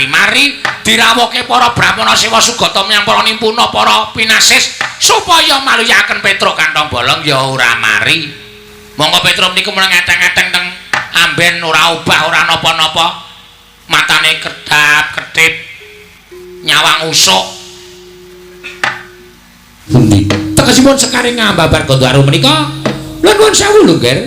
mari-mari dirawuhke para Brahmana Sewa Sugata miyang para nimpuna para pinasis supaya maluyaken Petruk kantong bolong ya ora mari. Monggo Petruk niku mulai ngeteng-ngeteng teng amben ora ubah ora napa-napa. Matane kedap-kedip nyawang usuk. Pundi? Tegesipun sekaring ngambabar Gandhawarum menika lha nuwun sewu lho, Nger.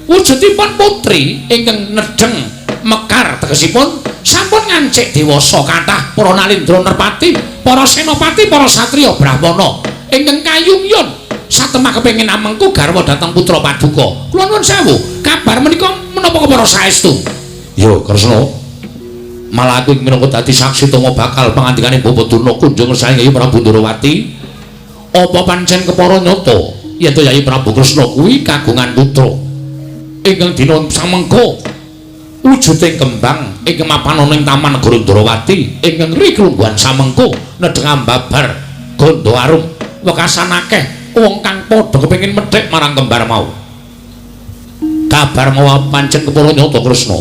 Wujudipun putri ingkang nedheng mekar tegesipun sampun ngancik dewasa kathah para Nalindra Nerpati, para senopati, para satriya Brahmana ingkang kayungyon satemah kepengin amengku garwa dhateng putra Paduka. Kula nuwun sewu, kabar menika menapa para saestu? Ya, Kresna. Malah aku minangka dadi saksi tama bakal pangandikane Bapak Durna kunjung saeng Yayi Prabu Durawati. Apa pancen kepara nyata yen to Yayi Prabu Kresna kuwi kagungan putra ingkang dina samengko wujuding kembang ingkang mapan ana ing Taman Negara Durawati ingkang riklungguhan samengko nedheng ambabar Gandhawarum wekasan akeh wong kang padha kepengin medhek marang kembar mau. Kabar mau pancen kepara nyata Kresna.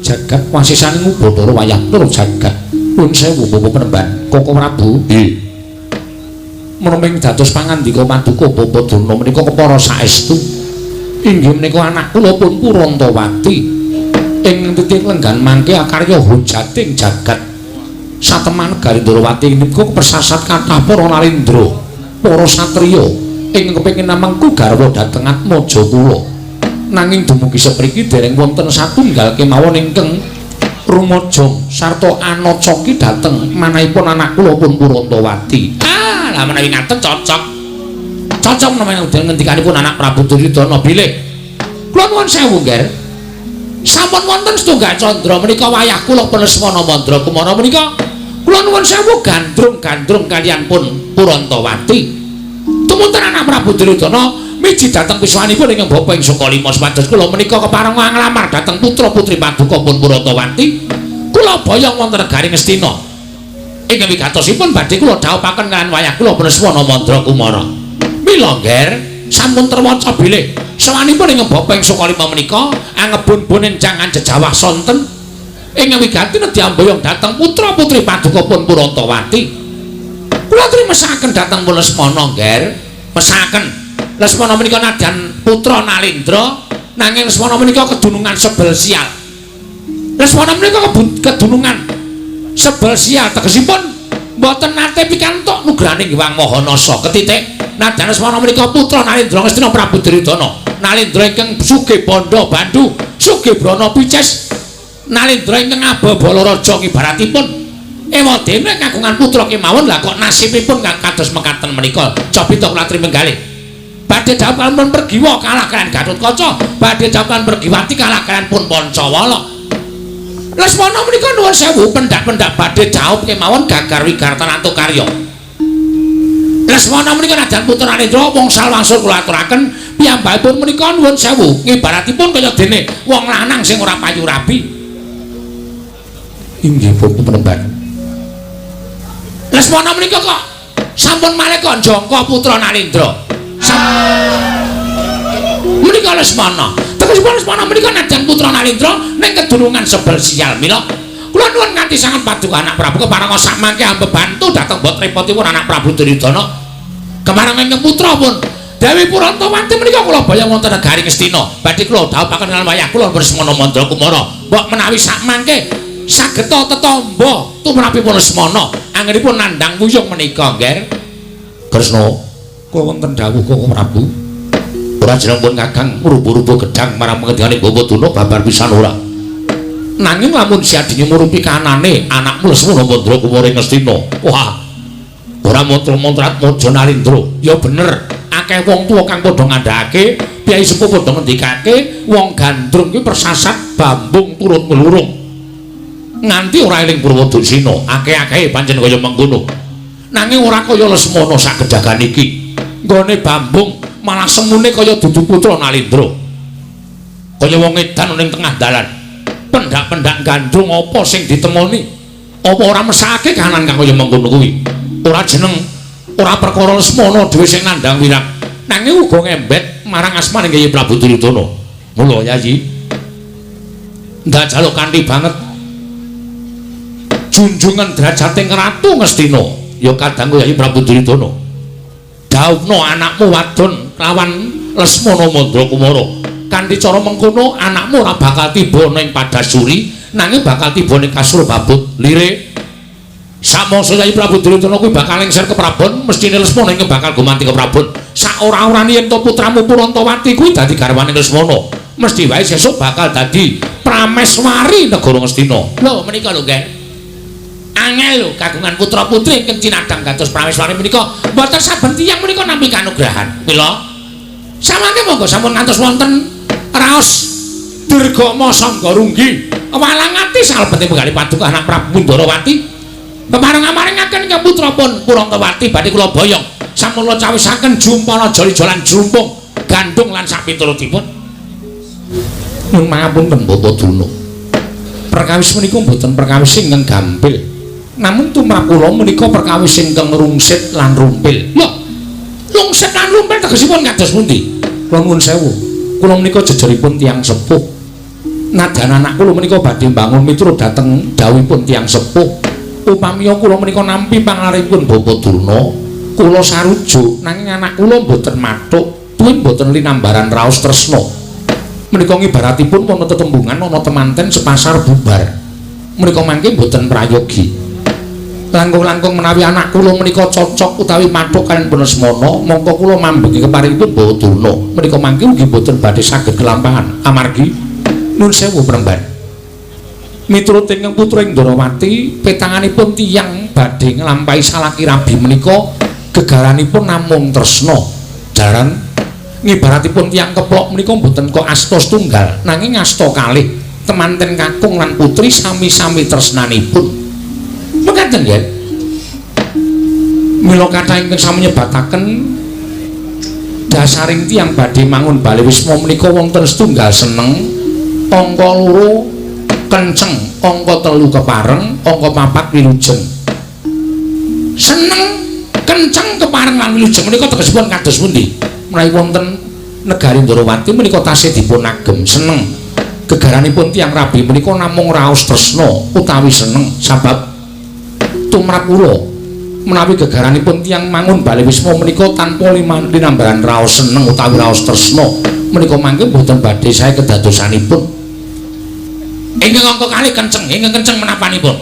Jagat wasisane ngubadara wayah tur jagat. Nuwun sewu Bapak Penemban Koko Prabu. Nggih. Menawi dados pangandika Paduka Bapak Durna menika kepara saestu. Inggih menika anak kula pun Purantawati ing titik lenggan mangke akarya hujating jagat sateman negari Durawati menika persasat kathah para Nalindra, para satriya ing kepengin namengku garwa dhateng Atmaja kula. Nanging dumugi sepriki dereng wonten satunggal kemawon ingkang rumajang sarta anacoki dhateng manahipun anak kula pun Purantawati. Lah menawi ngaten cocok. Cocok menawi ngendikanipun anak Prabu Duryudana bilih. Kula nuwun sewu, Nger. Sampun wonten setunggal candra menika wayah kula Peneswana Mandra Kumara menika. Kula nuwun sewu gandrung-gandrung kaliyan pun Purantawati. Tumunten anak Prabu Duryudana miji dhateng piswanipun ingkang bapa ing Sukalima supados kula menika kepareng nglamar dhateng putra-putri Paduka pun Purantawati. Kula boyong wonten negari Ngastina. Ingkang wigatosipun badhe kula dhawuhaken kaliyan wayah kula Peneswana Mandra Kumara. Mila, Nger, sampun terwaca bilih sawanipun ingkang bapa ing Sukalima menika angebun-bun encangan jejawah sonten ingkang wigati nedhi amboyong dhateng putra-putri Paduka pun Purantawati. Kula trimesakaken dhateng Lesmana, Nger. Mesaken Lesmana menika nadyan putra Nalindra nanging Lesmana menika kedunungan sebel sial. Lesmana menika kedunungan sebel sial tegesipun mboten nate pikantuk nugraning Hyang Mahanasa ketitik nadyan Lesmana menika putra Nalindra Ngastina Prabu Duryudana. Nalindra ingkang sugih bandha bandhu, sugih brana pices. Nalindra ingkang ababala raja ngibaratipun ewadene kagungan putra kemawon lah kok nasibipun kang kados mekaten menika. Cobita kula trimenggalih. Badhe dawuh pun Pergiwa kalah kaliyan Gatotkaca, badhe dawuh Pergiwati kalah kaliyan pun Pancawala. Lesmana menika nuwun sewu pendak-pendak badhe jawab kemawon gagar wigartan antukarya. Lesmana menika nadyan putra Nalindra wangsul wangsul kula aturaken piyambakipun menika nuwun sewu ngibaratipun kaya dene wong lanang sing ora payu rabi. Inggih Bapak Penemban. Lesmana menika kok sampun malih kok njangka putra Nalindra. Menika Lesmana. Tegesipun Lesmana menika nadyan putra Nalindra ning kedurungan sebel sial. Mila kula nuwun kanthi sanget Paduka anak Prabu kepareng sakmangke ambebantu dhateng bot repotipun anak Prabu Duryudana. Kemarang ingkang putra pun Dewi Purantawati menika kula bayang wonten negari Ngastina. Badhe kula dhawuhaken kaliyan wayah kula Lesmana Mandra Kumara. Mbok menawi sakmangke sageta tetamba tumrapipun Lesmana anggenipun nandhang wuyung menika, Nger. Kresna, kula wonten dawuh Koko Prabu. Ora jeneng pun Kakang rubu-rubu gedang marang pengendikane Bapak Durna babar pisan ora. Nanging lamun siadine murupi kanane anakmu Lesmana Mandra Kumara ing Ngastina. Wah, ora montro-montrat Atmaja Nalindra. Ya bener, akeh wong tuwa kang padha ngandhakake, piyai sepuh padha ngendikake, wong gandrung kuwi persasat bambung turut melurung. Nganti ora eling Purwadasina, akeh-akehe pancen kaya mengkono. Nanging ora kaya Lesmana sak gedhagan iki. Nggone bambung malah semune kaya dudu putra Nalindra. Kaya wong edan ning tengah dalan. Pendak-pendak gandrung apa sing ditemoni? Apa ora mesake kahanan kang kaya mengkono kuwi? Ora jeneng, ora perkara Lesmana dhewe sing nandhang wirang. Nanging uga ngembet marang asmane Yayi Prabu Duryudana. Mula Yayi ndak jaluk kanthi banget. junjungan derajating ratu Ngastina ya kadang Kyai Prabu Duryudana dawuhna anakmu wadon lawan Lesmana Mandrakumara kanthi cara mengkono anakmu ora bakal tiba ning Padasuri nanging bakal tiba ning Kasur Babut lirik samangsa Kyai Prabu Duryudana kuwi bakal lengser ke Prabon mestine Lesmana iki bakal gumanti ke Prabon sak ora-orane yen to putramu Purantawati kuwi dadi garwane Lesmana mesti wae sesuk bakal dadi prameswari negara Ngastina lho menika lho nggih angel lho kagungan putra-putri ingkang cinadang dados prameswari menika mboten saben tiyang menika nampi kanugrahan mila samangke monggo sampun ngantos wonten raos Dirgama Sangga Runggi walangati salebete penggalih paduka anak Prabu Ndarawati kemareng-marengaken ingkang putrapun Purantawati badhe kula boyong sampun kula cawisaken jumpana joli-jolan jumpung gandung lan sak piturutipun nyuwun pangapunten Bapak Duna perkawis menika mboten perkawis ingkang gampil namun tumrap kula menika perkawis ingkang rungsit lan rumpil lho rungsit lan rumpil tegesipun kados pundi kula nuwun sewu kula menika jejeripun tiyang sepuh nadyan anak kula menika badhe mbangun miturut dhateng dawuhipun tiyang sepuh upamiya kula menika nampi pangarepipun Bapak Durna kula sarujuk nanging anak kula mboten mathuk tuwin mboten linambaran raos tresna menika ngibaratipun ana tetembungan ana temanten sepasar bubar menika mangke mboten prayogi langkung-langkung menawi anak kula menika cocok utawi mathuk kaliyan Lesmana mongko kula mambengi keparingipun Bawa Durna menika mangke ugi boten badhe saged kelampahan amargi nuwun sewu Premban miturut ingkang putra ing Ndarawati petanganipun tiyang badhe nglampahi salaki rabi menika gegaranipun namung tresna jaran ngibaratipun tiyang keplok menika mboten kok asta setunggal nanging asta kalih temanten kakung lan putri sami-sami tresnanipun mekaten nggih mila kathah ingkang sami nyebataken dasaring tiyang badhe mangun Bali Wisma menika wonten setunggal seneng angka 2 kenceng angka 3 kepareng angka 4 wilujeng seneng kenceng kepareng lan wilujeng menika tegesipun kados pundi menawi wonten negari Ndarawati menika tasih dipun agem seneng gegaranipun tiyang rabi menika namung raos tresna utawi seneng sabab tumrap kula menawi gegaranipun tiyang mangun Bali Wisma menika tanpa linambaran raos seneng utawi raos tresna menika mangke boten badhe sae kedadosanipun ingkang angka kalih kenceng ingkang kenceng menapanipun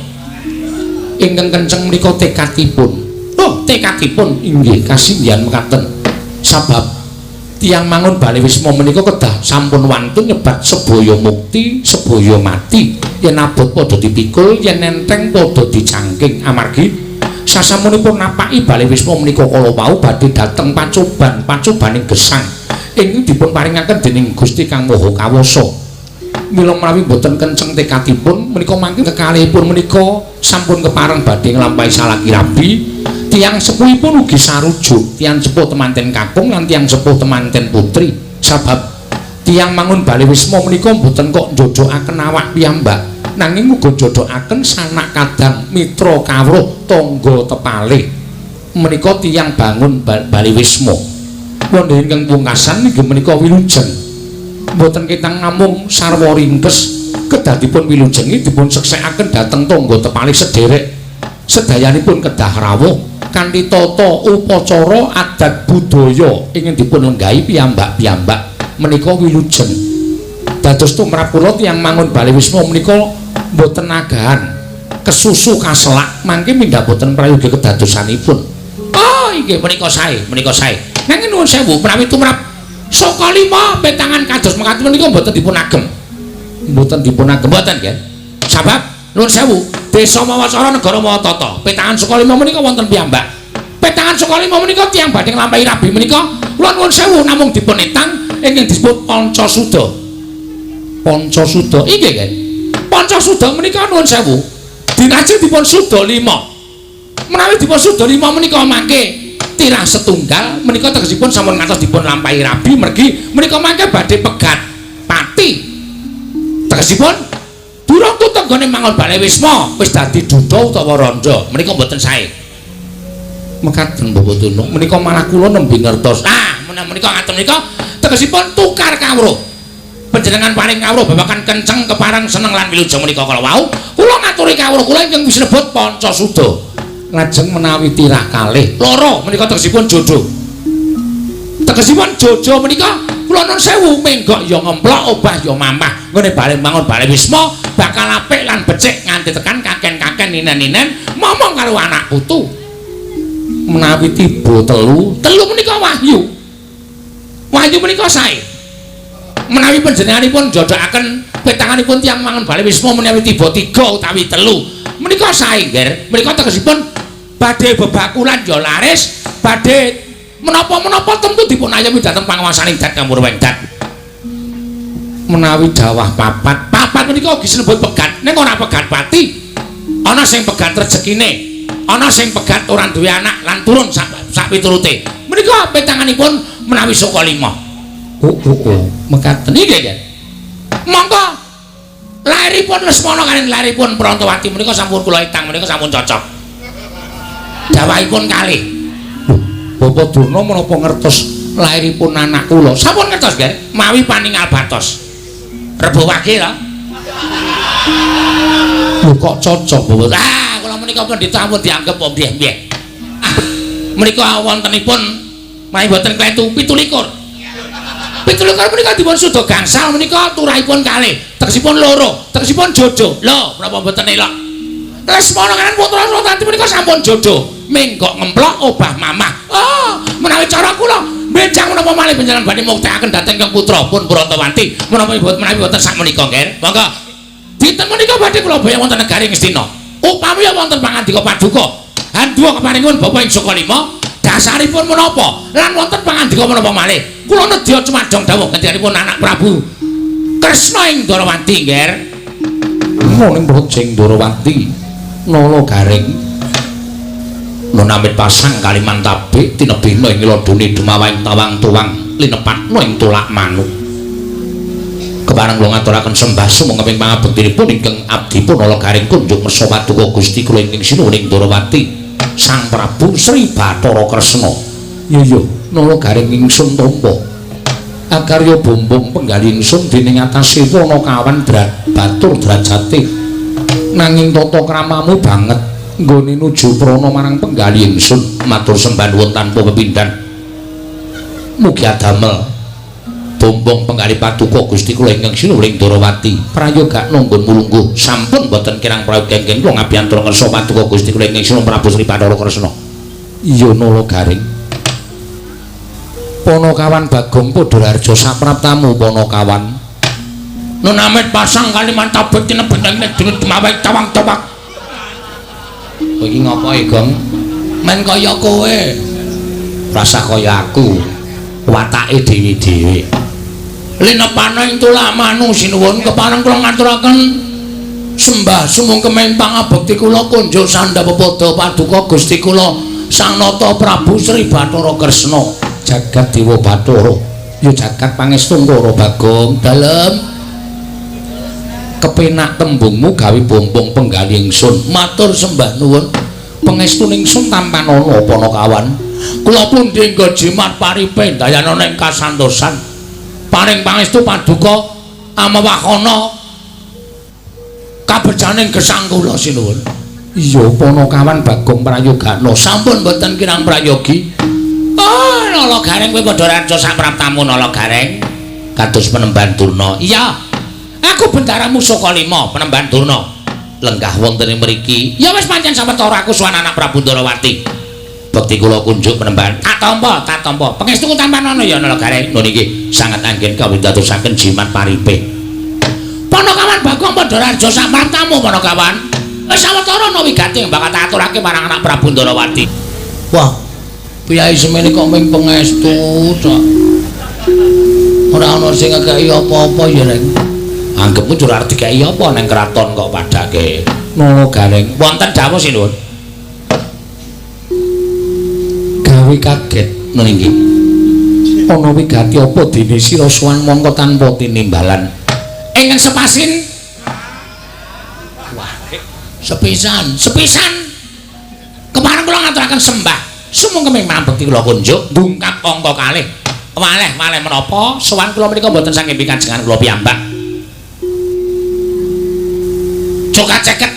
ingkang kenceng menika tekadipun tekadipun inggih kasindhian mekaten sabab tiyang mangun Bali Wisma menika kedah sampun wantun nyebat sebaya mukti sebaya mati yen abot padha dipikul yen enteng padha dicangking amargi sasamunipun napaki Bali Wisma menika kala wau badhe dhateng pacobaning gesang ingkang dipun paringaken dening Gusti Kang Maha Kawasa mila menawi boten kenceng tekadipun menika mangke kekalihipun menika sampun kepareng badhe nglampahi salaki rabi tiyang sepuhipun ugi sarujuk tiyang sepuh temanten kakung lan tiyang sepuh temanten putri sabab tiyang mangun Bali Wisma menika mboten kok njojokaken awak piyambak nanging uga njojokaken sanak kadang mitra kawruh tangga tepalih menika tiyang bangun Bali Wisma wonten ingkang pungkasan inggih menika wilujeng mboten kitang namung sarwa ringkes kedadipun wilujengi dipun seksekaken dhateng tangga tepalih sederek sedayanipun kedah rawuh kanthi tata upacara adat budaya ingkang dipun lenggahi piyambak-piyambak menika wilujeng dados tumrap kula tiyang mangun Bali Wisma menika mboten agahan kesusu kaselak mangke mindha boten prayogi kedadosanipun oh inggih menika sae nanging nuwun sewu menawi tumrap saka 5 petangan kados mekaten menika mboten dipun agem mboten nggih sabab nuwun sewu Desa Mawacara Negara Mawatata petangan saka 5 menika wonten piyambak petangan saka 5 menika tiyang badhe nglampahi rabi menika kula nuwun sewu namung dipun etang ingkang disebut Pancasuda inggih nggih Pancasuda menika nuwun sewu dinajeng dipun suda 5 menawi dipun suda 5 menika mangke tirah setunggal menika tegesipun sampun ngantos dipun lampahi rabi mergi menika mangke badhe pegat pati tegesipun durung tutuk nggone mangun Bali Wisma wis dadi duda utawa randha menika mboten sae mekaten Bapak Durna menika malah kula nembe ngertos menika ngaten menika tegesipun tukar kawruh panjenengan paring kawruh babakan kenceng kepareng seneng lan wilujeng menika kala wau kula ngaturi kawruh kula ingkang sinebut Pancasuda lajeng menawi tirah kalih loro menika tegesipun jodoh tegesipun jojo menika kula nuwun sewu menggok ya ngemplok obah ya mamah ngene bali bangun bali wisma bakal apik lan becik nganti tekan kaken-kaken ninen-ninen momong karo anak putu menawi tiba telu menika wahyu menika sae menawi panjenenganipun jodohaken petanganipun tiyang mangun bali wisma menawi tiba 3 utawi 3 menika sae nggih menika tegesipun badhe bebakulan ya laris badhe menapa-menapa tentu dipun ayami dhateng panguwasaning Dat Kamurwendat menawi dawah papat menika ugi sinebut pegat ning ora pegat pati ana sing pegat rezekine ana sing pegat ora duwe anak lan turun sak piturute menika petanganipun menawi saka 5 mekaten nggih nggih monggo lairipun Lesmana kaliyan lairipun Prantawati menika sampun kula itang menika sampun cocok dawahipun kalih Bapak Durna menapa ngertos lairipun anak kula sampun ngertos nggih mawi paningal batos rebo wage lho kok cocok Bapak kula menika pendhita ampun dianggep nggih menika wontenipun mawi boten kletu 17 menika dipun suda gangsal menika turahipun kalih tegesipun loro tegesipun jojo lho menapa mboten elok Lesmana kaliyan putra Sutanti menika sampun jodoh menggok ngemplok obah mamah menawi cara kula benjang menapa malih panjenengan badhe muktekaken dhateng Kang putra pun Prantawati menawi boten sak menika nggih monggo dinten menika badhe kula bayang wonten negari Ngastina upami wonten pangandika paduka handhuwa keparingun Bapak ing Saka 5 dasaripun menapa lan wonten pangandika menapa malih kula nedya cumadong dawuh ngendikanipun anak Prabu Kresna ing Ndarawati nggih ning Bojeng Ndarawati Nala Garing nunamit pasang kaliman tabik tinebina ing lodone dumawahing tawang tuwang linepatna ing tulak manuk kepareng kula ngaturaken sembah sumangga ing pangabektinipun ingkang abdi pun Nala Garing kunjuk mersa paduka Gusti kula ingkang sinuwuning Ndarawati Sang Prabu Sri Bathara Kresna iya Nala Garing ingsun tampa akarya bombong penggali ingsun dening atase wana kawan batur drajate nanging tata kramamu banget nggone nuju prana marang penggali ingsun matur sembah nuwun tanpa pepindhan mugi adamel bombong penggali paduka Gusti kula ingkang sinuwuning Ndarawati prayoga nanggon mulungguh sampun boten kirang prayoga kenging kula ngabiyantura ngersa paduka Gusti kula ingkang sinuwun Prabu Sri Bathara Kresna iya Nala Garing Panakawan Bagong Padhararja sapraptamu Panakawan nunamit pasang kaliman tabik tinebendang dening dumawahing tawang tobak kowe iki ngopo Gong men kaya kowe rasa kaya aku watake dhewe-dhewe linepana ing tulak manu sinuwun kepareng kula ngaturaken sembah sumangkemeng pangabekti kula kunjuk sandhapada paduka Gusti kula Sang Nata Prabu Sri Bathara Kresna jagat Dewa Bathara ya jagat pangestungkara Bagong dalem kepenak tembungmu gawe bombong penggali ingsun matur sembah nuwun pangestu ingsun tampan ana Panakawan kula pun dinggo jimat paripe dayana ing kasantosan paring pangestu paduka amawakana kabejaning gesang kula sinuwun iya Panakawan Bagong prayogana sampun boten kirang prayogi Nala Garing kowe padha raja sapraptamu Nala Garing kados penemban Durna iya aku bendaramu Saka 5 penemban Durna lenggah wonten ing mriki ya wis pancen sawetara aku suwan anak Prabu Ndarawati bekti kula kunjuk penemban tak tampa pangestu tampan ana ya Nala Garing nun iki sanget anggen kawindadosaken jimat paripe Panakawan Bagong Padhararja sapraptamu Panakawan wis sawetara ana wigati bakal tak aturake marang anak Prabu Ndarawati wah piyai semene kok ming pangestu tok ora ana sing ngekeki apa-apa ya Reng anggepmu cura arti kaya apa nang kraton kok padake Nala Garing wonten dawuh sinuwun gawe kaget niki ana wigati apa dene sira sowan mongko tanpa tinimbalan ingkang sepasin wah sepisan kepareng kula ngaturaken sembah sumangga ming bekti kula kunjuk ndungkap angka kalih Waleh menapa sowan kula menika mboten saking pikajengan kula piyambak. Cokat ceket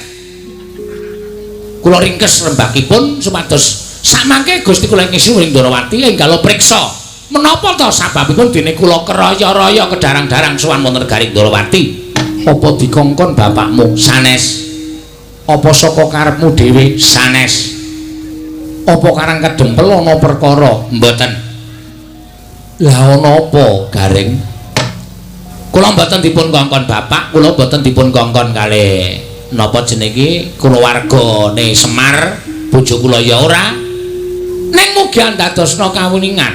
kula ringkes rembakipun supados samangke Gusti kula ngisi ing Ndrawati enggal priksa menapa to sababipun dene kula keraya-raya kedarang-darang sowan wonten negari Ndrawati. Apa dikongkon bapakmu sanes? Apa saka karepmu dhewe sanes? Apa karang kedempel ana perkara? Mboten. Lah ana apa, Garing? Kula mboten dipun kongkon bapak, kula mboten dipun kongkon kalih napa jenenge kulawargane Semar, bojo kula ya ora. Ning mugi andadosna kawuningan.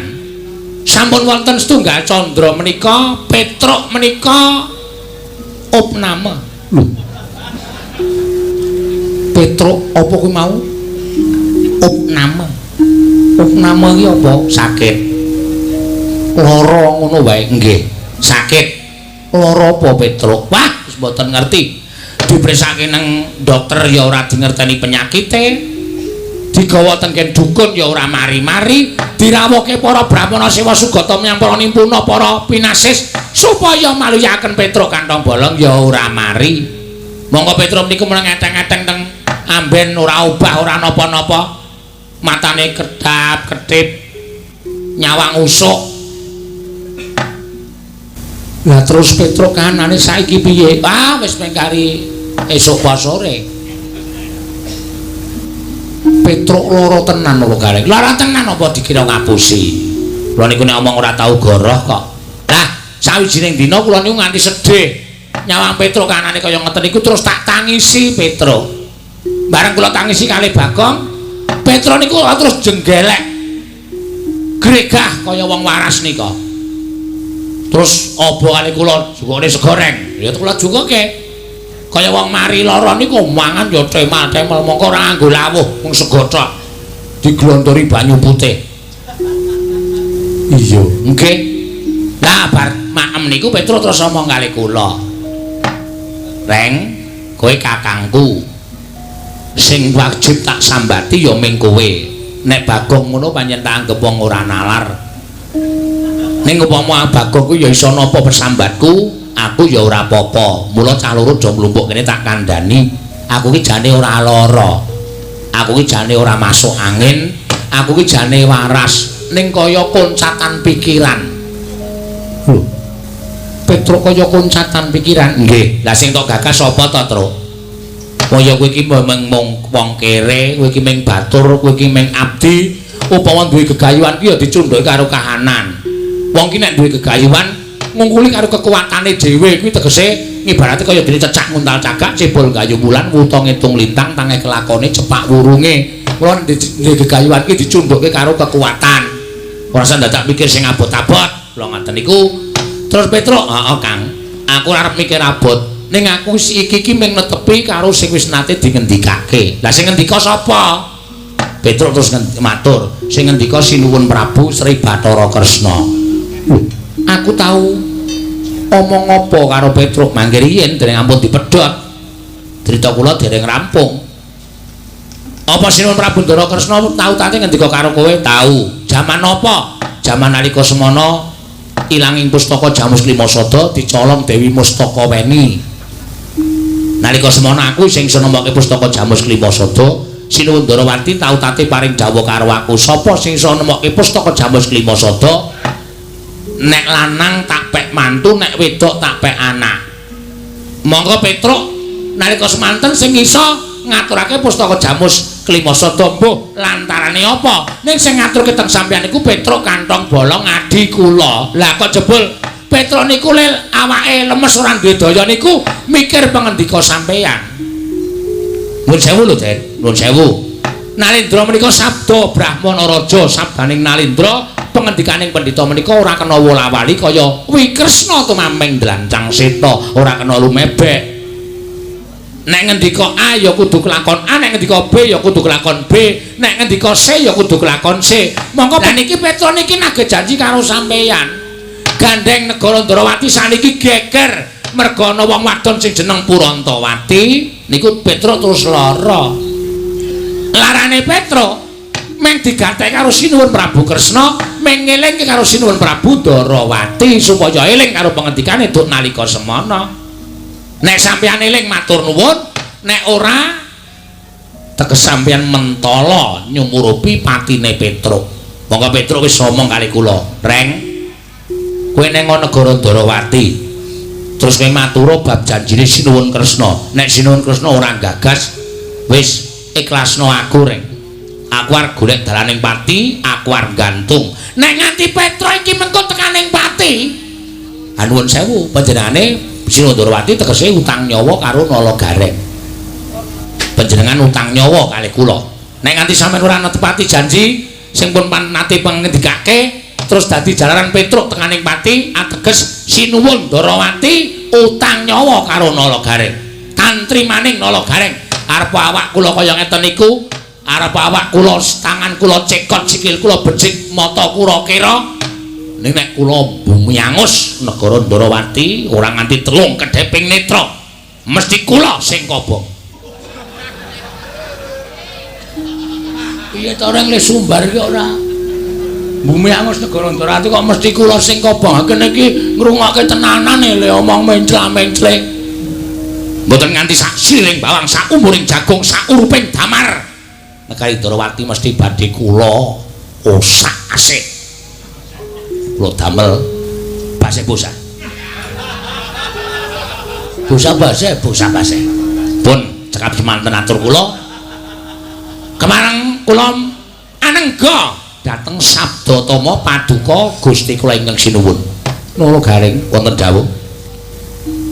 Sampun wonten setunggal candra menika, Petruk menika opname. Lho. Petruk apa kuwi mau? Opname. Opname iki apa? Sakit. Lara ngono wae nggih. Sakit. Lara apa Petruk? Wah, wis mboten ngerti. Dipresake nang dokter ya ora dingerteni penyakite. Digawa tengken dukun ya ora mari-mari. Dirawuhke para Brahmana Sewa Sugata menyang para nimpuna para pinasis supaya maluyaken Petruk kantong bolong ya ora mari. Monggo Petruk niku meneng eteng-eteng teng amben ora obah ora napa-napa. Matane kedap-kedip. Nyawang usuk. Lah terus Petruk kanane saiki piye? Ah wis mengkari esuk pas sore. Petruk loro tenan lho Garing. Lara tenan apa dikira ngapusi? Kula niku nek omong ora tau goroh kok. Lah sawijining dina kula niku nganti sedih. Nyawang Petruk kanane kaya ngeten niku terus tak tangisi Petruk. Bareng kula tangisi kalih Bagong, Petruk niku terus jenggelek. Gregah kaya wong waras nika. Terus apa kali kula jukone segoreng ya kula jukoke kaya wong mari lara niku mangan ya temel-temel mongko ora nganggo lawuh mung sego tok diglontori banyu putih. Iya nggih. Lah bar maem niku Petruk terus ngomong kali kula, Reng kowe kakangku sing wajib tak sambati ya ming kowe. Nek Bagong ngono pancen tak anggap wong ora nalar. Ning upama Bagong ku ya iso napa persambatku, aku ya ora apa-apa. Mula cah loro do mlumpuk kene tak kandhani. Aku ki jane ora lara. Aku ki jane ora masuk angin. Aku ki jane waras. Ning kaya koncatan pikiran. Lho. Petruk kaya koncatan pikiran. Nggih. Lah sing tok gagas sapa to, Truk? Kaya kowe iki mung wong kere, kowe iki mung batur, kowe iki mung abdi. Upama duwe gegayuhan ki ya dicundhuke karo kahanan. Wong ki nek duwe gegayuhan ngungkuli karo kekuatane dhewe kuwi tegese ngibarate kaya dene cecak nguntal cagak cebol kayu bulan wuta ngitung lintang tange kelakone cepak wurunge. Mula nek gegayuhan ki dicundhuke karo kekuatan. Ora usah dadak mikir sing abot-abot. Kula ngaten niku. Terus Petruk, heeh Kang. Aku arep mikir abot. Ning aku iki ki mung netepi karo sing wis nate dingendikake. Lah sing ngendika sapa? Petruk terus matur, sing ngendika Sinuwun Prabu Sri Bathara Kresna. Aku tahu omong apa karo Petruk mangke riyen dereng ampun dipedhot. Crita kula dereng rampung. Apa Sinuwun Prabu Bathara Kresna tahu tate ngendika karo kowe? Tahu. Jaman apa? Jaman nalika semana ilanging pustaka Jamus Klimasada dicolong Dewi Mustakaweni. Nalika semana aku sing iso nemokake pustaka Jamus Klimasada, Sinuwun Ndrawati tahu tate paring dawuh karo aku, sapa sing iso nemokake pustaka Jamus Klimasada? Nek lanang tak pek mantu, nek wedok tak pek anak. Monggo Petruk nalika semanten sing iso ngaturake pustaka Jamus Klimasada mbuh lantarane apa? Ning sing ngaturke teng sampeyan niku Petruk kantong bolong adi kula. Lah kok jebul Petruk niku lil awake lemes ora duwe daya niku mikir pangendika sampeyan. Nuwun sewu lho, Den. Nuwun sewu. Nalindra menika sabda Brahmana Raja, sabdaning Nalindra pengendikaning pendhita menika ora kena wola-wali kaya Wikresna tumaming dlancang seta, ora kena lumebek. Nek ngendika A ya kudu kelakon A, nek ngendika B ya kudu kelakon B, nek ngendika C ya kudu kelakon C. Monggo lan iki Petruk niki nagih janji karo sampeyan. Gandeng negara Ndrawati saniki geger merga ana wong wadon sing jeneng Purantawati. Niku Petruk terus lara. Larane Petruk meng digatek karo Sinuwun Prabu Kresna mengeling karo Sinuwun Prabu Ndarawati supaya eling karo pangendikane duk nalika semana. Nek sampeyan eling matur nuwun, nek ora teges sampeyan mentala nyumurupi patine Petruk. Monggo Petruk wis omong kali kula, "Reng, kowe ning negara Ndarawati, terus kowe matura bab janjine Sinuwun Kresna. Nek Sinuwun Kresna ora gagas, wis ikhlasno aku, Reng. Aku arep golek dalaning pati, aku arep gantung. Nek nganti Petruk iki mengko tekaning pati, nuwun sewu, panjenengane Sinuwun Ndarawati tegese utang nyawa karo Nala Gareng. Panjenengan utang nyawa kalih kula. Nek nganti sampeyan ora netepati janji sing pun nate pangendikake terus dadi jalaran Petruk tekaning pati, ateges Sinuwun Ndarawati utang nyawa karo Nala Gareng. Tantri maning Nala Gareng arep awak kula kaya ngeten niku, arep awak kula tangan kula cekot, sikil kula becik, mata kula kira. Ning nek kula bumiangus negara Ndarawati ora nganti telung kedheping netra, mesti kula sing kobong. Piye ta orang le sumbar iki ora? Bumiangus negara Ndarawati kok mesti kula sing kobong. Kene iki ngrungokke tenanane le omong mencla-mencle. Mboten nganti sak siling bawang, sak umuring jagung, sak uruping damar. Negari Ndarawati mesti badhe kula osak asik. Kula damel base busa. Busa base. Pun cekap semanten atur kula. Kemareng kula anengga dhateng Sabdatama Paduka Gusti kula ingkang Sinuwun Nala Gareng wonten dawuh.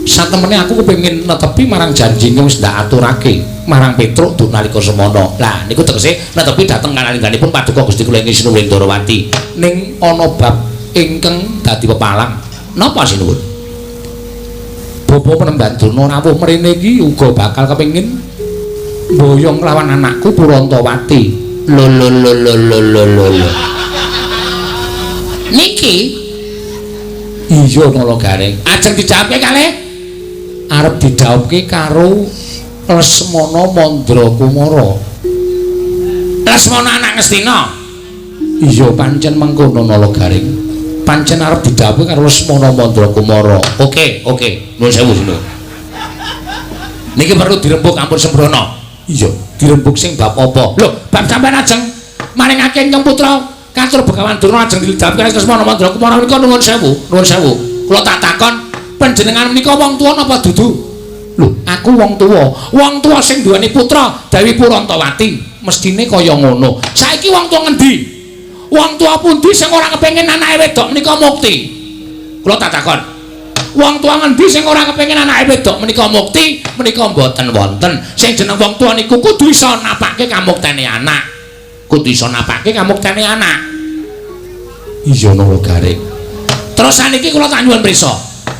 Satemene aku kepengin netepi marang janji ingkang wis ndak aturake marang Petruk duk nalika semana. Lah niku tegese netepi dhateng kalangganipun Paduka Gusti kula ingkang Sinuwun Ndarawati. Ning ana bab ingkang dadi pepalang. Napa Sinuwun? Bapa Penemban Durna rawuh mrene iki uga bakal kepengin mboyong lawan anakku Purantawati. Lho. Niki iya Nala Gareng. Ajeng dijawabke kalih arep didhawuhke karo Lesmana Mandrakumara. Lesmana anak Ngastina. Iya pancen mengkono Nala Gareng. Pancen arep didhawuhke karo Lesmana Mandrakumara. Oke. Nuwun sewu Sinuwun. Niki perlu dirembuk ampun sembrono. Iya, dirembuk sing bab apa? Lho, bab sampean ajeng maringake Nyong Putra Katur Begawan Durna ajeng didhawuhke Lesmana Mandrakumara menika nuwun sewu. Kula tak takon, panjenengan menika wong tuwa napa dudu? Lho, aku wong tuwa. Wong tuwa sing duweni putra Dewi Purantawati, mestine kaya ngono. Saiki wong tuwa ngendi? Wong tuwa pundi sing ora kepengin anake wedok menika mukti? Kula tak takon. Wong tuwa ngendi sing ora kepengin anake wedok menika mukti? Menika mboten wonten. Sing jeneng wong tuwa niku kudu iso napake kamuktene anak. Iya Nala Gareng. Terus saniki kula tak nyuwun prisa.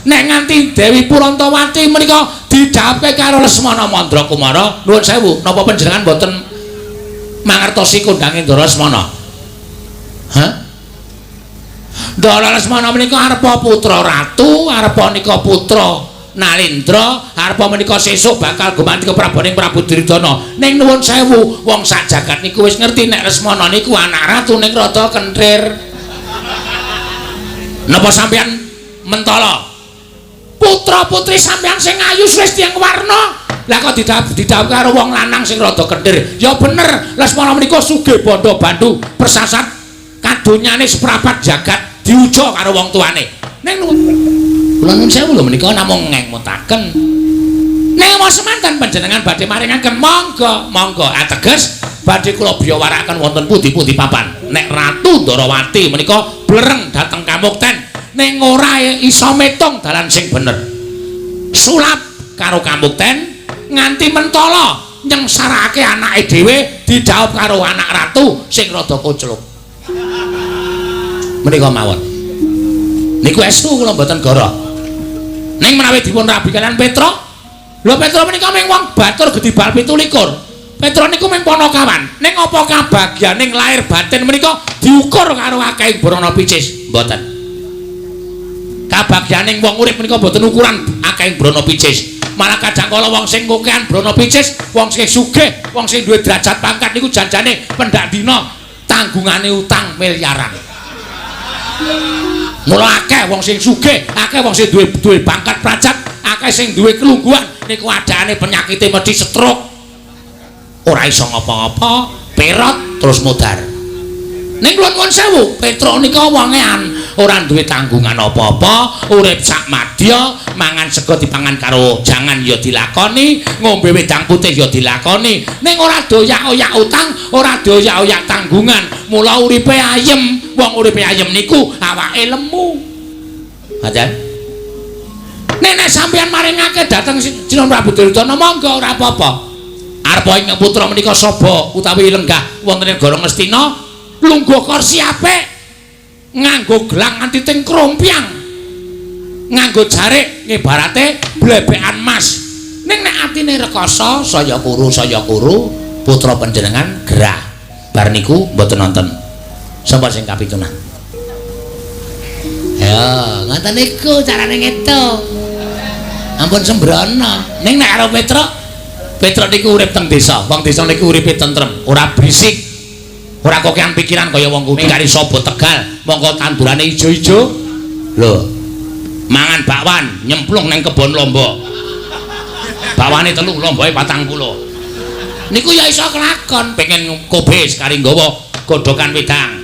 Nek nganti Dewi Purantawati menika didhawuhke karo Lesmana Mandrakumara, nuwun sewu, napa panjenengan mboten mangertosi kondange Ndara Lesmana? Ndara Lesmana menika arepa putra ratu, arepa nika putra Nalindra, arepa menika sesuk bakal gumanti ke prabaning Prabu Duryudana. Ning nuwun sewu, wong sak jagat niku wis ngerti nek Lesmana niku anak ratu ning rada Kentir. Napa sampeyan mentala putra-putri sampeyan sing ayu wis tiyang warna? Lah kok didhawuhke karo wong lanang sing rada Kentir. Ya bener, Lesmana menika sugih bondo bandu persasat kadonyane seprapat jagat diuja karo wong tuane. Ning kula nuwun sewu lho menika namung ngemutaken. Ning mau semanten panjenengan badhe maringaken monggo ateges badhe kula biyawaraken wonten pundi-pundi papan. Nek Ratu Ndarawati menika blereng dhateng kamukten ning ora iso metung dalan sing bener. Sulap karo kamukten nganti mentala nyengsarake anake dhewe dijawab karo anak ratu sing rada kocluk. Menika mawon. Niku estu kula mboten goroh. Ning menawi dipun rabi kalian Petruk, lho Petruk menika mung wong batur gedhi bal 17. Petruk niku mung Panakawan. Ning apa kabagyaning lahir batin menika diukur karo akehing brana picis? Mboten. Kabagyaning wong urip menika mboten ukuran akehing brana picis. Malah kadang kala wong sing ngokehan brana picis, wong sing sugih, wong sing duwe derajat pangkat niku janjane pendak dina tanggungane utang miliaran. Mula akeh wong sing sugih, akeh wong sing duwe pangkat prajat, akeh sing duwe kelungguhan niku adane penyakite mesti stroke. Ora iso ngapa-ngapa, perot terus mudar. Ning nuwun sewu, Petro nika wongean, ora duwe tanggungan apa-apa, urip sak madya, mangan sego dipangan karo jangan ya dilakoni, ngombe wedang putih ya dilakoni. Ning ora doyak-oyak utang, ora doyak-oyak tanggungan. Mula uripe ayem, wong uripe ayem niku awake lemu. Ajan. Nek sampeyan maringake dhateng Sinon Prabu Duryudana monggo ora apa-apa. Arep ing putra menika saba utawi lenggah wonten ing Negara Ngastina lungguh kursi apik nganggo gelang nganti ting krompiang nganggo jarik ngibarate blebekan mas ning nek atine rekoso saya kuru putra panjenengan gerah bar niku mboten nonton sapa sing kapitunan ya ngoten niku carane ngeto ampun sembrono ning nek karo Petruk niku urip teng desa wong desa niku uripe tentrem ora berisik ora kokean pikiran kaya wong kuwi kari sobo Tegal mongko tandurane ijo-ijo lho mangan bakwan nyemplung nang kebon lomba bakwane 3 lombae 40 niku ya iso kelakon pengen kobis kari nggawa godhokan wedang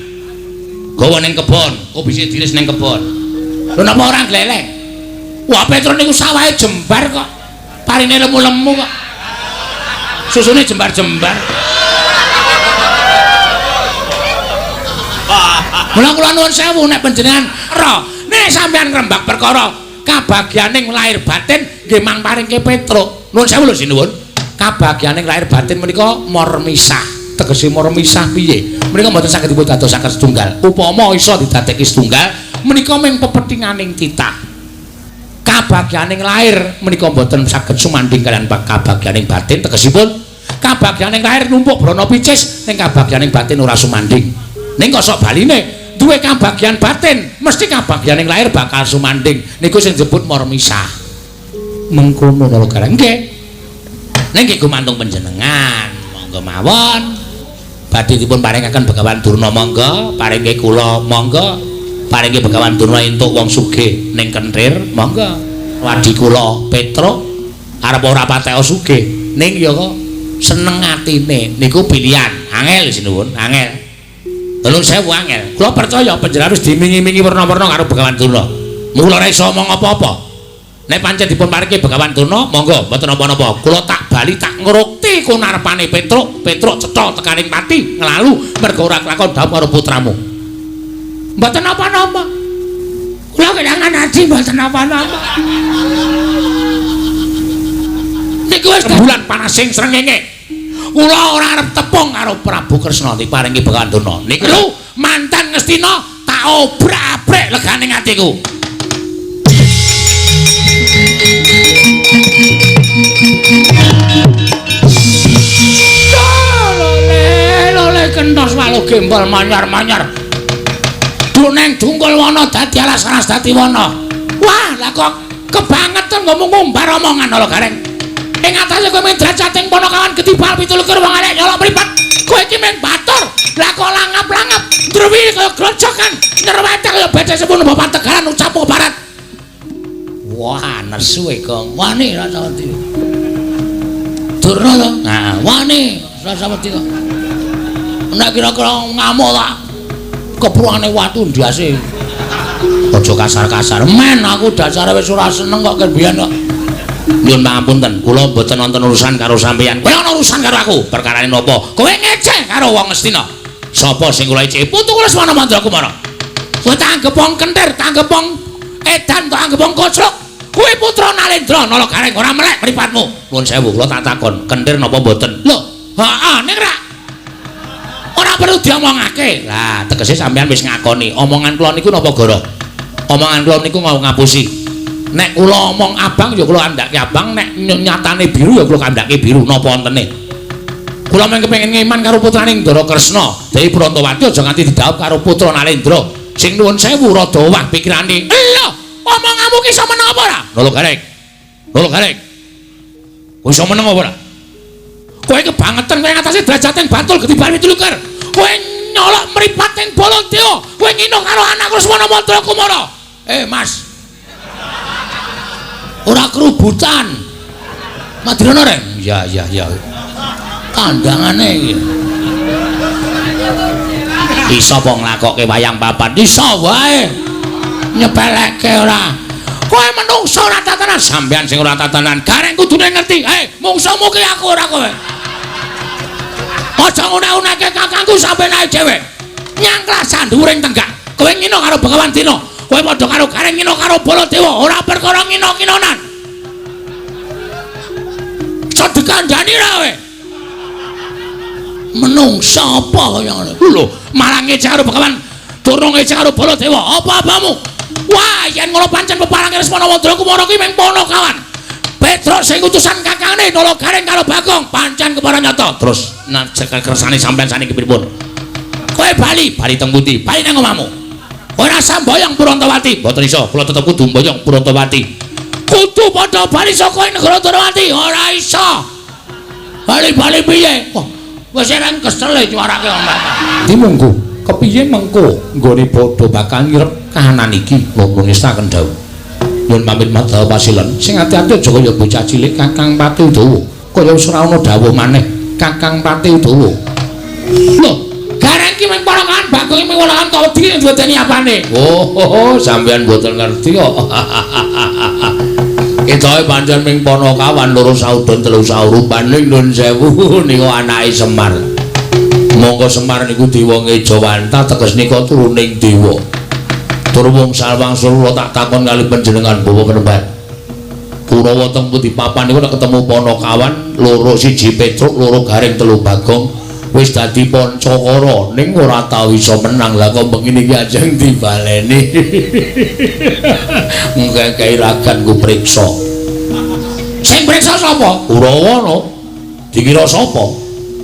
gawa ning kebon kobise diris ning kebon lho napa ora gleleng wah Petruk niku sawahe jembar kok parine lemu-lemu kok susune jembar-jembar mula kula nuwun sewu nek panjenengan ro nek sampeyan ngrembak perkara kabagyaning lahir batin nggih mang paringke Petruk nuwun sewu lho sinuwun kabagyaning lahir batin menika mor misah tegese mor misah piye menika mboten saged dipun dadosaken setunggal upama iso didadekke setunggal menika mung pepethinganing titah kabagyaning lahir menika mboten saged sumandhing kalian kabagyaning batin tegesipun kabagyaning lahir numpuk brana picis ning kabagyaning batin ora sumandhing ning kok sok baline duwe kabagyan batin mesti kabagyaning lahir bakal sumandhing niku sing disebut mor misah mengkono lho kareng nggih ning nggih gumantung panjenengan monggo mawon badhe dipun paringaken Begawan Durna monggo paringke kula monggo paringke Begawan Durna entuk wong sugih ning Kentir monggo wadi kula Petruk arep ora patek sugih ning ya kok seneng atine niku pilihan angel sinuwun angel Telung sewu angel kula percaya panjenengan wis dimingi-mingi werna-werna karo Begawan Durna mula ora iso omong apa-apa nek pancen dipun paringi Begawan Durna monggo mboten napa-napa kula tak bali tak ngrukti kunarepane Petruk cetha tekaning pati nglalu mergo ora kelakon dawuh karo putramu mboten napa-napa kula kelangan adi mboten napa-napa niku wis bulan panasing srengenge kula ora arep tepung karo Prabu Kresna diparingi Begawan Durna niku lho mantan Ngastina tak obrak-abrik legane atiku lole kentos walu gembol manyar-manyar duneng dungkul wana dadi alas-alas dadi wana wah lah kok kebangetan ngomong ngumbar omongan lho gareng ing atase kowe men drajating Panakawan Gedibal 17 wong arek nyolok mripat kowe iki men batur lah kok langap-langap druwi kaya grojokan nyerwete kaya becek sepun bapak Tegalan ucapmu barat wah nesu e kok wani Rasawati Durna to nah wani Rasawati kok nek kira-kira ngamuk tak kepruane watu ndase aja kasar-kasar men aku dasare wis ora seneng kok kebiyen kok nyuwun pangapunten kula mboten nonton urusan karo sampeyan kowe ana urusan karo aku perkarane napa kowe ngeceh karo wong Ngastina sapa sing kula eceh putu kula semana Mandrakumara kowe tak anggap wong Kentir tak anggap wong edan tak anggap wong kocrok kowe putra Nalendra nala gareng ora melek mripatmu nuwun sewu kula tak takon Kentir napa mboten lho heeh ning ra ora perlu diomongake lah tegese sampeyan wis ngakoni omongan kula niku napa gara omongan kula niku mau ngapusi nek kula omong abang ya kula andhake abang nek nyatane biru ya kula kandhake biru napa wontene kula mung kepengin ngeman karo putraning Ndara Kresna Dewi Brantawati aja nganti didhawuh karo putra Nalendra sing nuwun sewu rada owah pikirane lho omonganmu ki iso meneng apa ora lho gareng kowe iso meneng apa ora kowe kebangetan kowe ngatasi derajat yang Bantul Gedibal 17 kowe nyolok mripat ning Baladewa. Kowe ngino karo anak Lesmana Mandra Kumara. Mas. Ora kerubutan. Madrana reng. Ya. Kandhangane iki. Iso apa nglakokke wayang papat? Iso wae. Nyepelekke ora. Kowe menungso ora tatanan, sampean sing ora tatanan. Gareng kudune ngerti. Mungsumu ki aku ora kowe. Aja ngune-uneke kakangku sampeyan ae dhewe. Nyangklasan dhuwuring tenggak. Kowe ngino karo Begawan Dina. Kowe padha karo Gareng ngino karo Baladewa, ora perkara ngino-nginonan. Sedekandani ra kowe. Menungsa apa kaya ngene? Lho, malah ngecek karo Begawan Durna ngecek karo Baladewa. Apa-apamu? Wah, yen ngono pancen peparange Lesmana Mandra Kumara ki mung Ponokawan. Petruk sing utusan kakangane nolo Gareng karo Bagong pancen kepara nyata. Terus cekal kersane sampean saniki pripun? Kowe bali teng pundi? Bali nang omahmu. Ora samboyong Purantawati. Mboten iso, kula tetep kudu mboyong Purantawati. Kudu padha bali saka negara Durawati, ora iso. Bali piye? Wah, wis eren kesel nyuarake omah. Ndi monggo? Kepiye mengko nggone padha bakal ngirep kahanan iki? Monggo ngestaken dawuh. Nyuwun pamit madya pasilan. Sing ati-ati aja kaya bocah cilik Kakang Pati Udawa. Kaya wis ora ana dawuh maneh Kakang Pati Udawa. Lho, Gareng ki mung Ponokawan, Bagong mung Ponokawan kok wedi ndwedeni apane? Oh, sampean mboten ngerti kok. Ketoke pancen mung Ponokawan loro saudon telu saurupan ning Nun Sewu niku anake Semar. Monggo Semar niku Dewa Ngejawanta teges nika turuning dewa. Tur wong salwangsul kula tak takon kali panjenengan Bawa Penemban. Kurawa teng pundi papan niku nek ketemu Ponokawan, loro siji Petruk, loro Gareng, telu Bagong. Wis dadi Pancakara ning ora tau iso menang. Lah kok begini iki ajeng dibaleni. Nggawe ragan ku priksa. Sing priksa sapa? Kurawa no. Dikira sapa?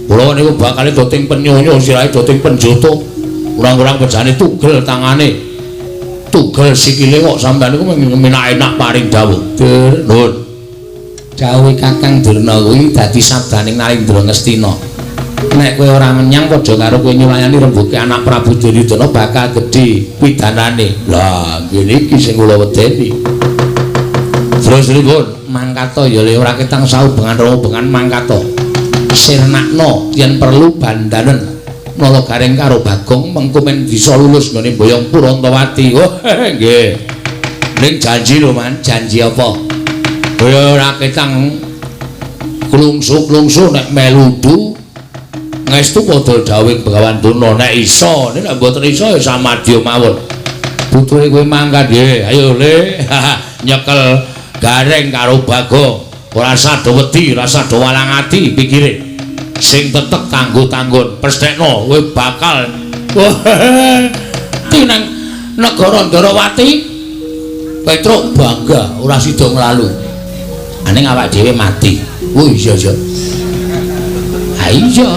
Kurawa niku bakal doting penyonyo, sirahe doting penjoto. Urang-urang bejane tugel tangane. Tugel sikile kok sampean niku enak paring dawuh. Nun. Dawuhe Kakang Durna kuwi dadi sabdaning Narendra Ngastina. Nek kowe ora menyang padha karo kowe nyulayani rembuke anak Prabu Duryudana bakal gedhe pidanane. Lah, ngene iki sing kula wedeni. Terus pripun? Mangkata ya le ora ketang saubengan robengan mangkata. Sirnakna yen perlu bandanen. Nala Gareng karo Bagong mengko men bisa lulus nggone Boyong Purantawati. Oh, nggih. Ning janji lho, Man. Janji apa? Kowe ora ketang klungsu-klungsu nek meludu ngestu padha dawuh Begawan Durna nek iso, nek mboten iso ya samadya mawon. Putuhe kowe mangkat nggih. Ayo Le. Nyekel Gareng karo Bagong. Ora sada wedi, ora sada walang ati pikire. Sing tetek kanggo tanggon pesthekno kowe bakal tinang negara Ndarawati. Petruk bangga ora sida nglalu. Aning awak dhewe mati. Oh iya. Ha iya.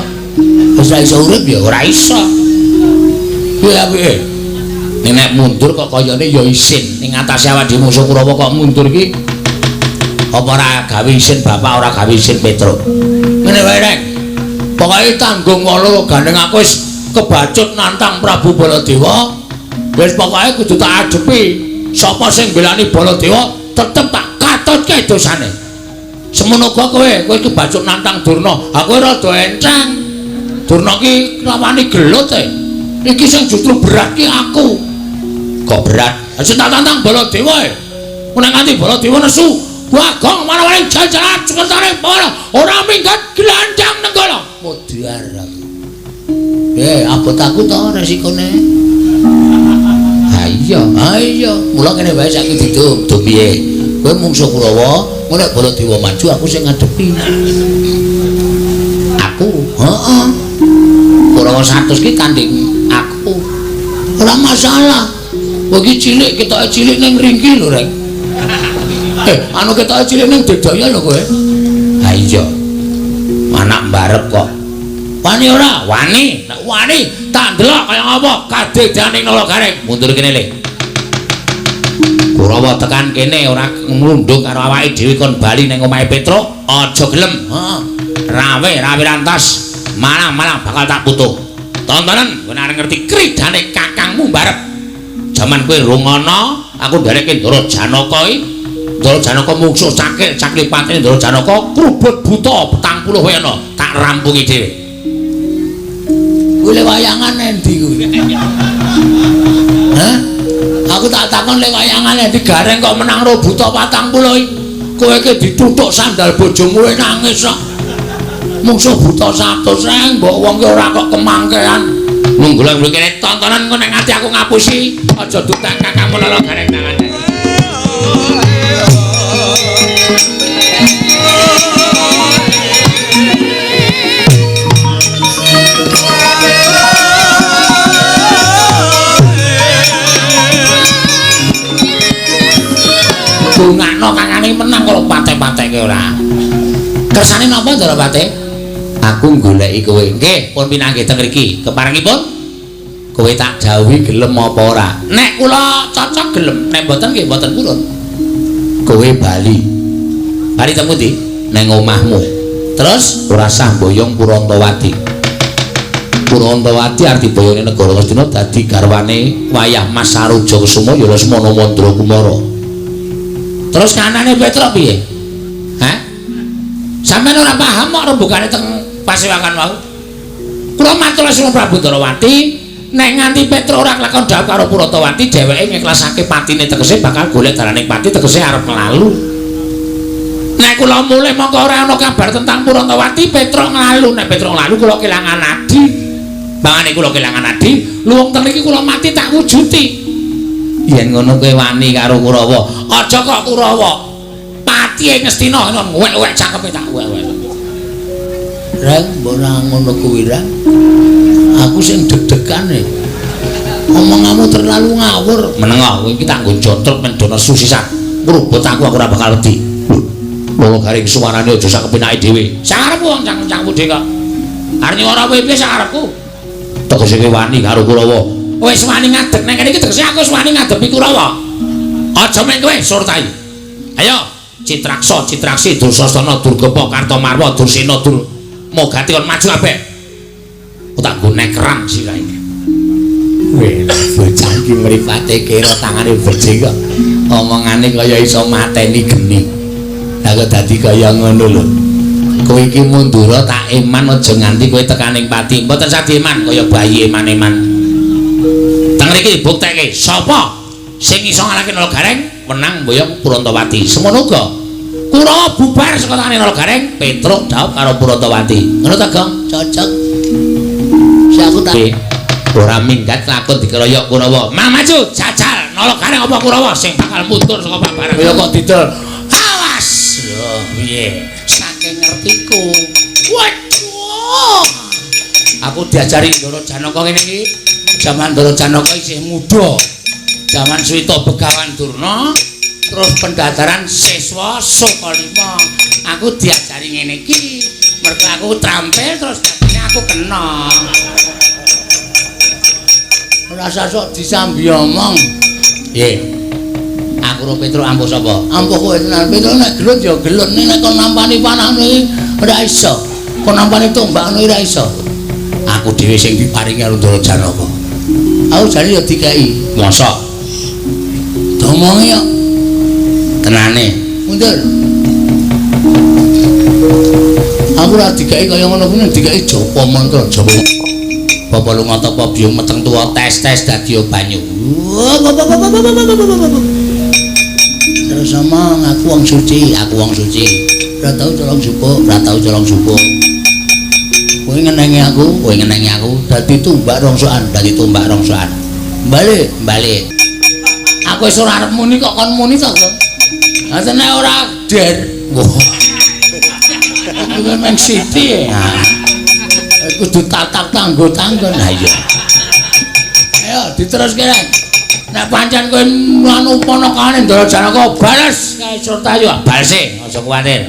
Wis ora iso urip ya ora iso. Piye? Nek mundur kok kayane ya isin ning atase awak dhewe musuh Kurawa kok mundur ki. Apa ora gawe isin bapak ora gawe isin Petruk. Ngene wae rek. Pokoke tanggung wala gandeng aku wis kebacut nantang Prabu Baladewa. Wis pokoke kudu tak adepi. Sapa sing belani Baladewa tetep tak katutke dosane. Semono kowe kebacut nantang Durna. Aku rada encang. Durna ki rawani gelut e. Iki sing justru berat ki aku. Kok berat? Sing tak tantang Baladewa e. Nek nganti Baladewa nesu, Bagong mana-mana jajaran sekretare ora minggat glandang nenggala. Modiar aku. Abot aku to resikone. Ha iya. Mula kene wae saiki ditutup piye. Kowe mungsuh Kurawa, nek Baladewa maju aku sing ngadepi. Aku, heeh. Kurawa 100 ki kandhing aku. Ora masalah. Kowe iki cilik ketoke cilik ning ringki lho, Rek. Anu ketoke cilik ning Dedaya lho kowe. Ha iya. Anak mbarep kok. Wani ora? Wani. Nek wani tak ndelok kaya apa kadedaning Nala Gareng. Mundur kene Le. Kurawa tekan kene ora nglundung karo awake dhewe kon bali ning omahe Petruk. Aja gelem. Heeh. Rawe rantas. Malang bakal tak putuh. tontonan kowe arep ngerti kridane kakangmu mbarep. Jaman kowe rungono, aku ndereke Ndara Janaka iki. Ndara Janaka mungsuh cakil patine Ndara Janaka krubut buta 40 wae ana, tak rampungi dhewe. Kowe le wayangan endi kuwi? Hah? Aku tak takon le wayangan endi gareng kok menang ro buta 40 iki. Kowe iki dituthuk sandal bojomu nangis kok. Mungsuh buta 100 mbok wong ki ora kok kemangkean. Munggulang mriki tontonan kok nek ati aku ngapusi, aja dutak kakakmu lala gareng tangan. Bungakno kangane menang kalau pate-pateke ora. Kersane napa Ndara Pate? Aku goleki kowe. Nggih, pun pinanggih teng mriki. Keparengipun kowe tak jawuhi gelem apa ora. Nek kula cocok gelem, nek mboten nggih mboten purun. Kowe bali. Bali teng pundi? Neng omahmu. Terus ora sah mboyong Purantawati. Purantawati arti boyone negara Ngastina dadi garwane wayah Mas Saruja Kusuma ya Lesmana Mandra Kumara. Terus kanane Petruk piye? Hah? Sampeyan ora paham kok rembugane teng Pasewakan wau. Kula matur Lesmana Prabu Ndarawati, nek nganti Petruk ora kelakon dhawuh karo Purantawati, dheweke ngiklasake patine tegese bakal golek dalaning pati tegese arep nglalu. Nek kula mulih mongko ora ana kabar tentang Purantawati, Petruk nglalu. Nek Petruk nglalu kula kelangan adi. Bangane kula kelangan adi, luwung teng iki kula mati tak wujuti. Yen ngono kowe wani karo Kurawa, aja kok Kurawa. Patihe Ngastina wek-wek cangkeme tak wek-wek. Reng, ora ngono kuwi, Reng. Aku sing deg-degan e. Omonganmu terlalu ngawur. Menengo, kowe iki tak nggo jontrok men dono susisan. Ngrubut aku ora bakal wedi. Loro garing suarane aja sak kepenake dhewe. Sakarepku wong cangkem-cangkemmu dhewe kok. Arep nyuwara kowe piye sakarepku? Tegese kowe wani karo Kurawa. Wis wani ngadeg nang kene iki tegese aku wis wani ngadepi Kurawa. Aja men kowe surtai. Ayo, Citraksa, Citraksi, Dursasana, Durgapa, Kartamarwa, Dursena, Mogati kon maju kabeh. Ku tak nggo nekram sirahe. Weh, bocah iki mripate kira tangane beje kok. Omongane kaya iso mateni geni. Lah kok dadi kaya ngono lho. Kowe iki mundura tak eman aja nganti kowe tekaning pati. Mboten sadiman kaya bayi eman-eman. Teng mriki buktekke sapa sing iso ngalahke Nalagareng menang mboyong Purantawati. Semono uga Kurawa bubar saka tangane Nalagareng, Petruk dhawuh karo Purantawati. Ngono ta, Gong? Cocok. Si aku tak ora minggat lakon dikeroyok Kurawa. Mang maju jajal Nalagareng apa Kurawa sing bakal mundur saka paparan. Kaya kok didol. Awas. Lho, piye? Saking ngertiku. Waduh. Aku diajari Ndara Janaka ngene iki. Zaman Ndara Janaka isih muda. Zaman Swita Begawan Durna, terus pendadaran siswa Sokalima. Aku diajari ngene iki. Mergo aku trampil terus dadine aku kena. Ora sok disambi omong. Nggih. Aku karo Petruk ampuh sapa? Ampuh kowe tenan. Petruk nek gelut ya gelut, nek kon nampani panahmu iki ora iso. Kon nampani tombakmu ora iso. Aku dhewe sing diparingi karo Ndara Janaka. Aku jane ya dikai. Mosok. Domongi yo. Tenane. Mundur. Aku ora dikai kaya ngono kuwi, dikai Japa mantra, Japa. Bapak lunga tapa biung meteng tuwa tes-tes dadi banyu. Terus sama aku wong suci, aku wong suci. Ora tau colong jupuk, ora tau colong jupuk. Kowe ngenengi aku, dadi tumbak rongsokan, Balik, balik. Aku wis ora arep muni kok kon muni to, Kok. Lah nek ora der. Wah. Aku men siti. Kudu tatak tanggo-tanggon. Lah iya. Ayo diteruske rek. Nek pancen kowe anu ponakane Ndara Janaka balas kae Surtayu, balese aja kuwatir.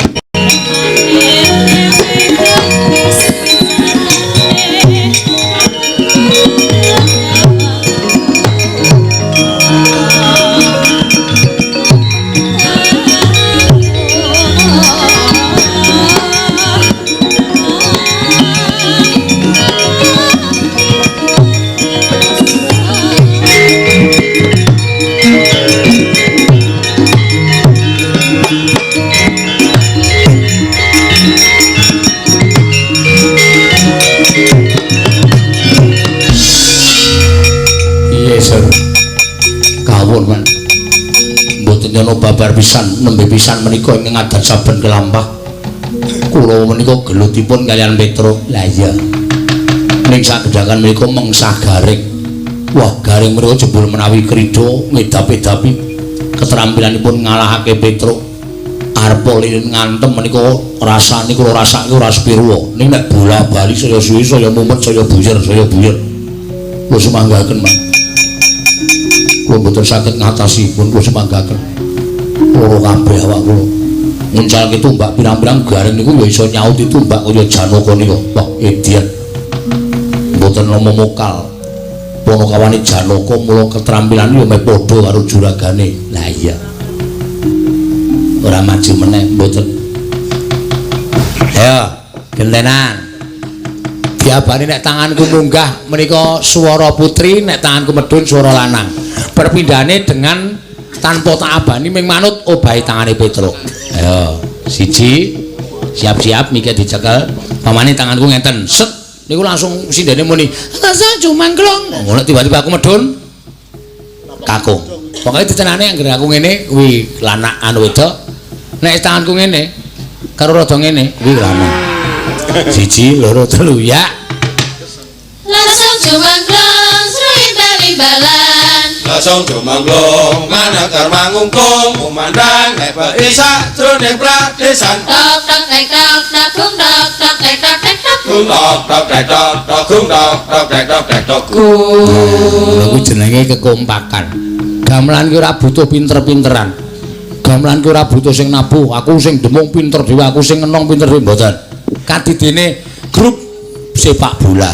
Sur. Kawon kan. Mboten nyono babar pisan, nembe pisan menika ing ngadan saben kelampah. Kula menika gelutipun kalian Petro. Lah iya. Ning sagedakan menika mengsah garing. Wah, garing menika jebul menawi krida ngedap-edapi keterampilanipun ngalahake Petro. Arep lilin ngantem menika rasane kula rasake ora sepiro. Ning nek bola bali saya suwi saya mumet saya buyer. Kula semanggaken, Mas. Kula mboten saged ngatasipun, kula semanggaken. Loro kabeh awak kula. Nguncalke tumbak pirang-pirang garing niku ya iso nyauti tumbak kaya Janaka nika. Wah, edian. Mboten nomo mokal. Ponokawane Janaka mula keterampilan ya meh padha karo juragane. Lah iya. Ora maju meneh mboten. Ayo, gentenan. Diabane nek tanganku munggah menika swara putri, nek tanganku medhun swara lanang. Perpindahane dengan tanpa tak abani ming manut obahe tangane Petro. Ayo, siji siap-siap mikir dicekel. Pamane tanganku ngenten. Set niku langsung sindene muni, "Rasa jumangklong." Ngono tiba-tiba aku medhun. Kakung. Pokoke dicenane anggere aku ngene kuwi lanang anu wedok. Nek tanganku ngene karo rada ngene kuwi lanang. Siji, loro, telu ya. Langsung jumangklong sruwit baling-balan. Langsung jumangklong manakar mangungkung kumandang nek isa jroning pradesan. Tok tok tek tok tok gung tok tok tek tok tek tok. Gung tok tok tek tok tok gung tok tok tek tok tek tok. Kuwi jenenge kekompakan. Gamelan ki ora butuh pinter-pinteran. Gamelan ki ora butuh sing nabuh, aku sing demung pinter dhewe, aku sing enong pinter dhewe mboten. Kadidene grup sepak bola.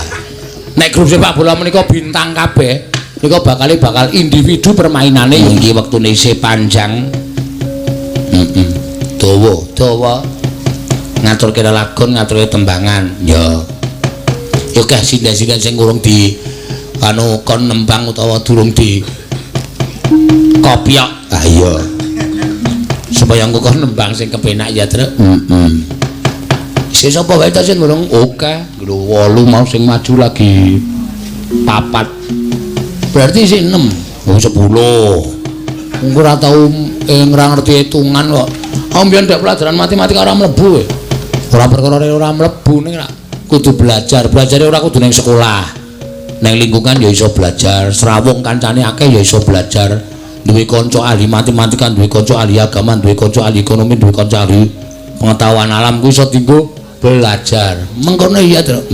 Nek grup sepak bola menika bintang kabeh, nika bakal individu permainane iki wektune isih panjang. Dawa. Ngaturke lelagon, ngaturke tembangan. Ya. Yo kah sindan-sindan sing urung di anu kon nembang utawa durung di kopiok. Ah iya. Supaya engko kon nembang sing kepenak ya, Truk. Sing sapa wae ta sing ngurung oke. Lho 8 mau sing maju lagi 4. Berarti sing 6. Oh 10. Engko ora tau ora ngerti hitungan kok. Ambiyen dak pelajaran matematika ora mlebu. Ora perkara ora mlebu ning kudu belajar. Belajare ora kudu ning sekolah. Ning lingkungan ya iso belajar. Srawung kancane akeh ya iso belajar. Duwe kanca ahli matematika, duwe kanca ahli agama, duwe kanca ahli ekonomi, duwe kanca ahli pengetahuan alam kuwi iso dienggo belajar. Mengkono iya, Truk.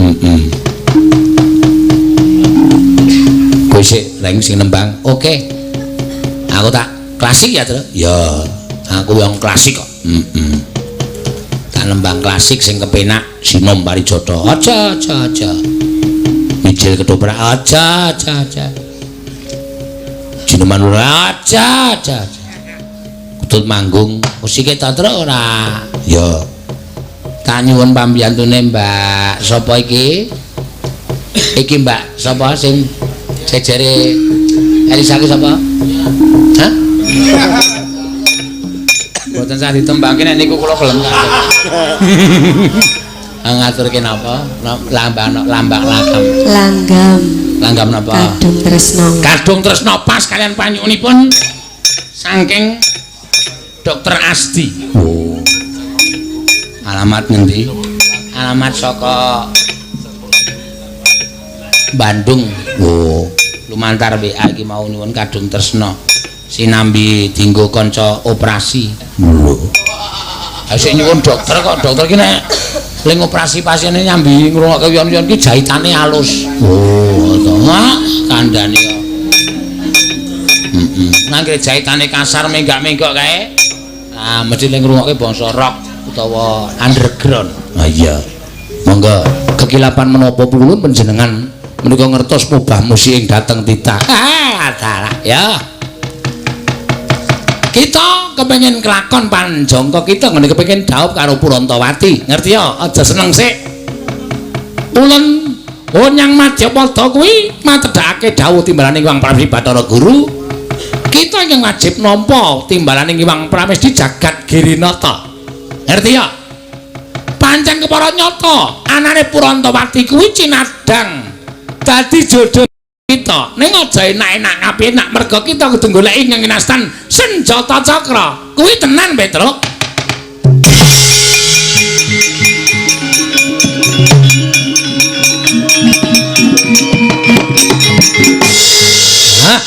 Kowe sik leng sing nembang. Oke. Aku tak klasik ya, Truk. Ya, aku yang klasik kok. Tak nembang klasik sing kepenak Sinom Parijata. Aja. Mijil ketoprak aja. Jineman aja. Kutut manggung musike ta, Truk ora? Ya. Tak nyuwun pambiyantune Mbak sapa iki? Iki Mbak sapa sing jejere Elisa ki sapa? Hah? Mboten sah ditembangke nek niku kula gelem ngatur. Ngaturke napa? Lambang lakam. Langgam napa? Kadung Tresno pas kalian panyuwunipun saking Dokter Asti. Oh. Alamat ngendi? Alamat saka Bandung. Oh. Lumantar WA iki mau nyuwun Kadung Tresno. Sinambi dienggo kanca operasi. Lho. Ha sik nyuwun dokter kok dokter ki nek ling operasi pasiene nyambi ngrungokke yon-yon ki jahitane alus. Oh, to. Kandhane kok. Nangge jahitane kasar menggak-menggok kae. Ah, mesti ling ngrungokke bangsa rock utawa underground. Ah iya. Monggo kekilapan menapa pulun panjenengan menika ngertos mubah musik ing dhateng titah. Dalah ya. Kita kepengin kelakon panjangka kita ngene kepengin dhaup karo Purantawati. Ngerti ya? Aja seneng sik. Ulun Onyang Madyapada kuwi matedhake dawuh timbalaning Hyang Prabu Bathara Guru. Kita yang wajib nampa timbalaning Hyang Pramesti Jagat Girinata. Ngerti ya? Pancen kepara nyata anane Purantawati kuwi cinadang dadi jodoh kita kita. Ning aja enak-enak ngapik-enak mergo kita kudu goleki ngenastan senjata cakra. Kuwi tenan, Petruk. Hah?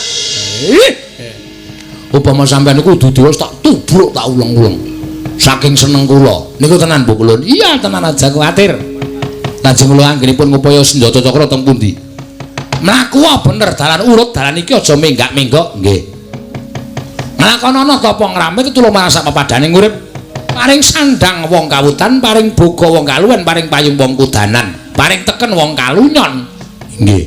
Upama sampean niku dudu tak tubruk tak uleng-uleng. Saking seneng kula. Niku tenan Bu Kulun. Iya, tenan aja kuwatir. Lajeng kula anggenipun ngupaya senjata cakra teng pundi? Mlaku bener dalan urut dalan iki aja menggak-menggok, nggih. Nglakonana tapa ngramit tulung marang sak papadaning urip. Paring sandang wong kawutan, paring boga wong kaluwen, paring payung wong kudanan, paring teken wong kalunyon. Nggih.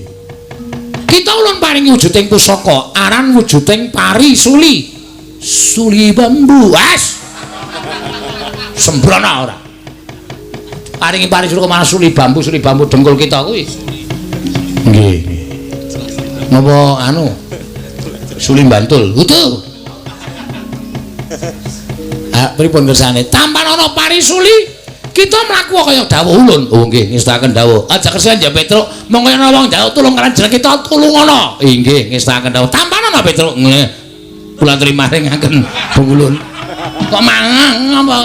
Kita ulun paringi wujuding pusaka, aran wujuding pari suli. Suli bambu, as. Sembrono ora. Paringi pari suli kemana suli bambu dengkul kita kuwi. Nggih. Napa anu? Suli Bantul. Utuh. Ah, pripun kersane? Tampan ana pari suli. Kita mlaku kaya dawuh ulun. Oh nggih, ngestaken dawuh. Aja kersen ya Petruk. Mong kaya ana wong dawuh tulung kan jeneng kita tulungono. Nggih, ngestaken dawuh. Tampan ana Petruk. Nggih. Kula trimaringaken Bung Ulun. Kok mangang apa?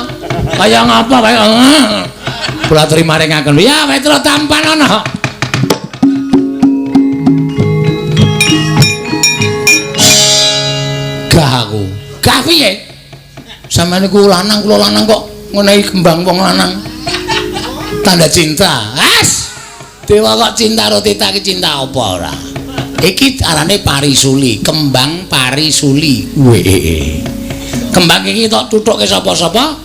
Kaya ngapa kaya. Kula trimaringaken. Ya Petruk tampan ana. Gah aku. Gah piye? Sampeyan niku lanang kula lanang kok ngonehi kembang wong lanang tanda cinta. As dewa kok cinta rotita iki cinta apa ora? Iki arane pari suli, kembang pari suli. Weh. Kembang iki tok tutuke sapa-sapa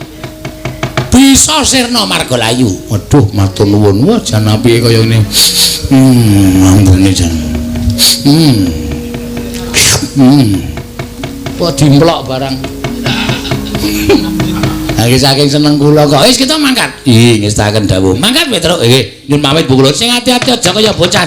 bisa sirna margalayu. Waduh matur nuwun. Wah jan apike kaya ngene. Ambune jan. Kok dimplok barang. Lagi saking seneng kula kok. Wis kita mangkat. Ih, ngestaken dawuh. Mangkat Petruk. Nggih, nyun pamit Bu Kulun. Sing ati-ati aja kaya bocah